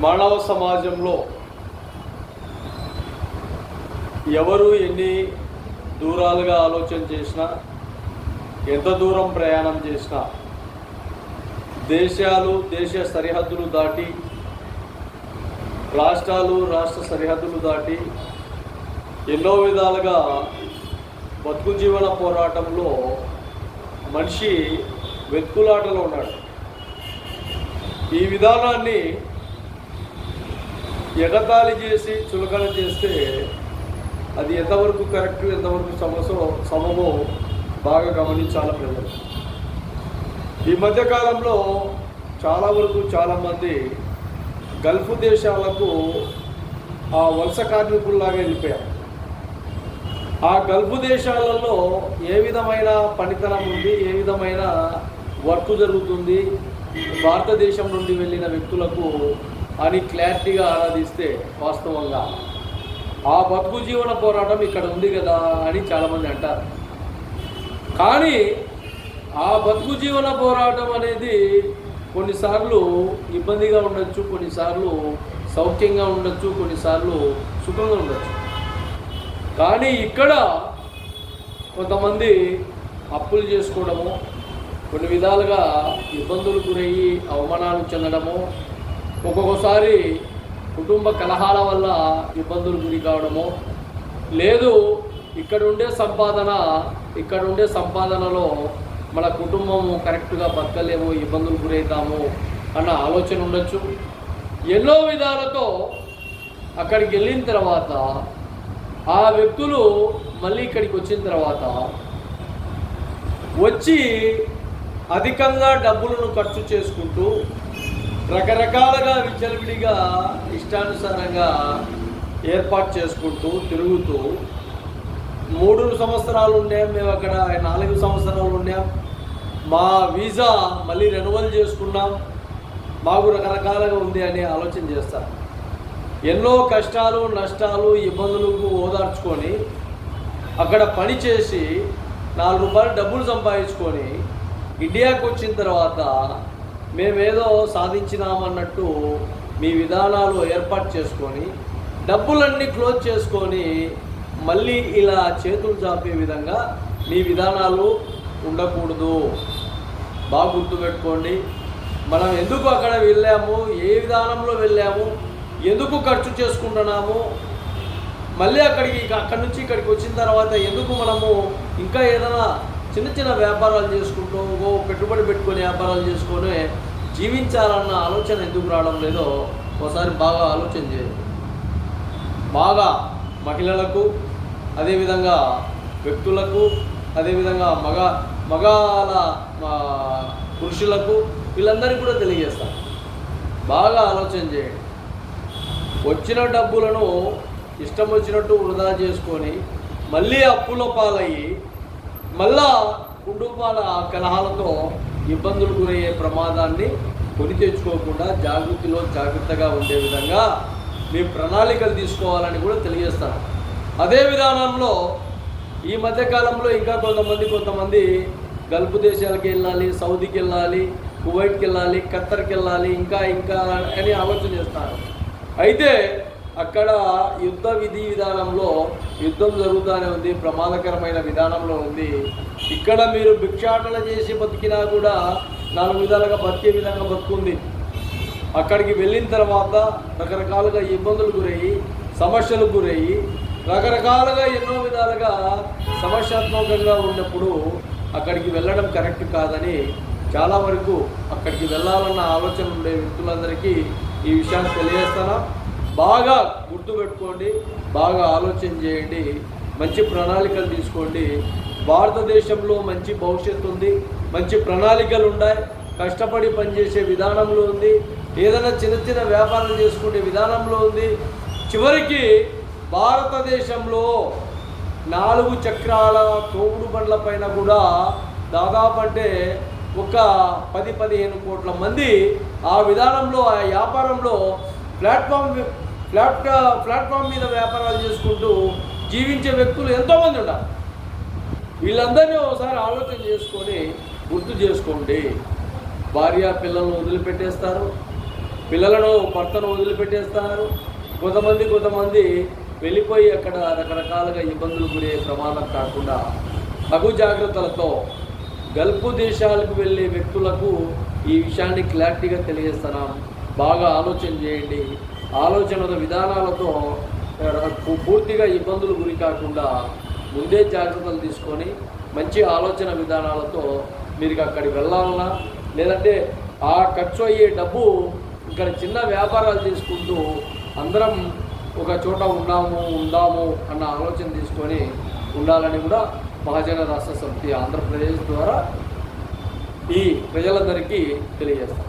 మానవ సమాజంలో ఎవరు ఎన్ని దూరాలుగా ఆలోచన చేసినా, ఎంత దూరం ప్రయాణం చేసినా, దేశాలు దేశ సరిహద్దులు దాటి, రాష్ట్రాలు రాష్ట్ర సరిహద్దులు దాటి ఎన్నో విధాలుగా బతుకు జీవన పోరాటంలో మనిషి వెతుకులాటలో ఉన్నాడు. ఈ విధానాన్ని ఎగతాళి చేసి చులకన చేస్తే అది ఎంతవరకు కరెక్ట్, ఎంతవరకు సమమో బాగా గమనించాలి ప్రజలు. ఈ మధ్యకాలంలో చాలామంది గల్ఫ్ దేశాలకు ఆ వలస కార్మికుల్లాగా వెళ్ళిపోయారు. ఆ గల్ఫ్ దేశాలలో ఏ విధమైన పనితనం ఉంది, ఏ విధమైన వర్క్ జరుగుతుంది భారతదేశం నుండి వెళ్ళిన వ్యక్తులకు అని క్లారిటీగా ఆరాధిస్తే వాస్తవంగా ఆ బతుకు జీవన పోరాటం ఇక్కడ ఉంది కదా అని చాలామంది అంటారు. కానీ ఆ బతుకు జీవన పోరాటం అనేది కొన్నిసార్లు ఇబ్బందిగా ఉండొచ్చు, కొన్నిసార్లు సౌఖ్యంగా ఉండొచ్చు, కొన్నిసార్లు సుఖంగా ఉండొచ్చు. కానీ ఇక్కడ కొంతమంది అప్పులు చేసుకోవడము, కొన్ని విధాలుగా ఇబ్బందులు గురయ్యి అవమానాలు చెందడము, ఒక్కొక్కసారి కుటుంబ కలహాల వల్ల ఇబ్బందులు గురి కావడము, లేదు ఇక్కడ ఉండే సంపాదనలో మన కుటుంబము కరెక్ట్గా బతకలేము, ఇబ్బందులు గురవుతాము అన్న ఆలోచన ఉండొచ్చు. ఎన్నో విధాలతో అక్కడికి వెళ్ళిన తర్వాత ఆ వ్యక్తులు మళ్ళీ ఇక్కడికి వచ్చిన తర్వాత వచ్చి అధికంగా డబ్బులను ఖర్చు చేసుకుంటూ రకరకాలుగా విచ్చలవిడిగా ఇష్టానుసారంగా ఏర్పాటు చేసుకుంటూ తిరుగుతూ 3 సంవత్సరాలు ఉండాం, మేము అక్కడ 4 సంవత్సరాలు ఉండాం, మా వీసా మళ్ళీ రెన్యువల్ చేసుకున్నాం, మాకు రకరకాలుగా ఉంది అని ఆలోచన చేస్తారు. ఎన్నో కష్టాలు నష్టాలు ఇబ్బందులకు ఓదార్చుకొని అక్కడ పని చేసి 4 రూపాయలు డబ్బులు సంపాదించుకొని ఇండియాకు వచ్చిన తర్వాత మేమేదో సాధించినామన్నట్టు మీ విధానాలు ఏర్పాటు చేసుకొని డబ్బులన్నీ క్లోజ్ చేసుకొని మళ్ళీ ఇలా చేతులు చాపే విధంగా మీ విధానాలు ఉండకూడదు. బాగా గుర్తుపెట్టుకోండి. మనం ఎందుకు అక్కడ వెళ్ళాము, ఏ విధానంలో వెళ్ళాము, ఎందుకు ఖర్చు చేసుకుంటున్నాము, మళ్ళీ అక్కడి నుంచి ఇక్కడికి వచ్చిన తర్వాత ఎందుకు మనము ఇంకా ఏదైనా చిన్న వ్యాపారాలు చేసుకుంటూ పెట్టుబడి పెట్టుకొని వ్యాపారాలు చేసుకొని జీవించాలన్న ఆలోచన ఎందుకు రావడం లేదో ఒకసారి బాగా ఆలోచన చేయండి. బాగా మహిళలకు, అదేవిధంగా వ్యక్తులకు, అదేవిధంగా మగాల పురుషులకు, వీళ్ళందరికీ కూడా తెలియజేస్తాను. బాగా ఆలోచన చేయండి. వచ్చిన డబ్బులను ఇష్టం వచ్చినట్టు వృధా చేసుకొని మళ్ళీ అప్పుల పాలయ్యి మళ్ళా కుటుంబాల కలహాలతో ఇబ్బందులు గురయ్యే ప్రమాదాన్ని కొని తెచ్చుకోకుండా జాగ్రత్తగా ఉండే విధంగా మీ ప్రణాళికలు తీసుకోవాలని కూడా తెలియజేస్తాను. అదే విధానంలో ఈ మధ్యకాలంలో ఇంకా కొంతమంది గల్ఫ్ దేశాలకు వెళ్ళాలి, సౌదీకి వెళ్ళాలి, కువైట్కి వెళ్ళాలి, ఖత్తర్కి వెళ్ళాలి, ఇంకా అని ఆలోచన చేస్తారు. అయితే అక్కడ యుద్ధ విధానంలో యుద్ధం జరుగుతూనే ఉంది, ప్రమాదకరమైన విధానంలో ఉంది. ఇక్కడ మీరు భిక్షాటన చేసి బతికినా కూడా 4 విధాలుగా బతికే విధంగా బతుకుంది. అక్కడికి వెళ్ళిన తర్వాత రకరకాలుగా ఇబ్బందులు గురయ్యి, సమస్యలకు గురయ్యి, రకరకాలుగా ఎన్నో విధాలుగా సమస్యాత్మకంగా ఉన్నప్పుడు అక్కడికి వెళ్ళడం కరెక్ట్ కాదని చాలా వరకు అక్కడికి వెళ్ళాలన్న ఆలోచన ఉండే వ్యక్తులందరికీ ఈ విషయాన్ని తెలియజేస్తాను. బాగా గుర్తుపెట్టుకోండి, బాగా ఆలోచన చేయండి, మంచి ప్రణాళికలు తీసుకోండి. భారతదేశంలో మంచి భవిష్యత్తు ఉంది, మంచి ప్రణాళికలు ఉన్నాయి, కష్టపడి పనిచేసే విధానంలో ఉంది, ఏదైనా చిన్న వ్యాపారం చేసుకునే విధానంలో ఉంది. చివరికి భారతదేశంలో 4 చక్రాల తోపుడు బండ్ల పైన కూడా దాదాపు అంటే ఒక 10-15 కోట్ల మంది ఆ విధానంలో, ఆ వ్యాపారంలో ప్లాట్ఫామ్ మీద వ్యాపారాలు చేసుకుంటూ జీవించే వ్యక్తులు ఎంతోమంది ఉన్నారు. వీళ్ళందరినీ ఒకసారి ఆలోచన చేసుకొని గుర్తు చేసుకోండి. భార్య పిల్లలను వదిలిపెట్టేస్తారు, పిల్లలను భర్తను వదిలిపెట్టేస్తున్నారు. కొంతమంది వెళ్ళిపోయి అక్కడ రకరకాలుగా ఇబ్బందులు గురే ప్రమాదం కాకుండా తగు జాగ్రత్తలతో గల్ఫ్ దేశాలకు వెళ్ళే వ్యక్తులకు ఈ విషయాన్ని క్లారిటీగా తెలియజేస్తున్నాం. బాగా ఆలోచన చేయండి. ఆలోచన విధానాలతో పూర్తిగా ఇబ్బందులు గురి కాకుండా ముందే జాగ్రత్తలు తీసుకొని మంచి ఆలోచన విధానాలతో మీరు అక్కడికి వెళ్ళాలన్నా, లేదంటే ఆ ఖర్చు అయ్యే డబ్బు ఇక్కడ చిన్న వ్యాపారాలు చేసుకుంటూ అందరం ఒక చోట ఉందాము అన్న ఆలోచన తీసుకొని ఉండాలని కూడా మహాజన రాష్ట్ర సమితి ఆంధ్రప్రదేశ్ ద్వారా ఈ ప్రజలందరికీ తెలియజేస్తాం.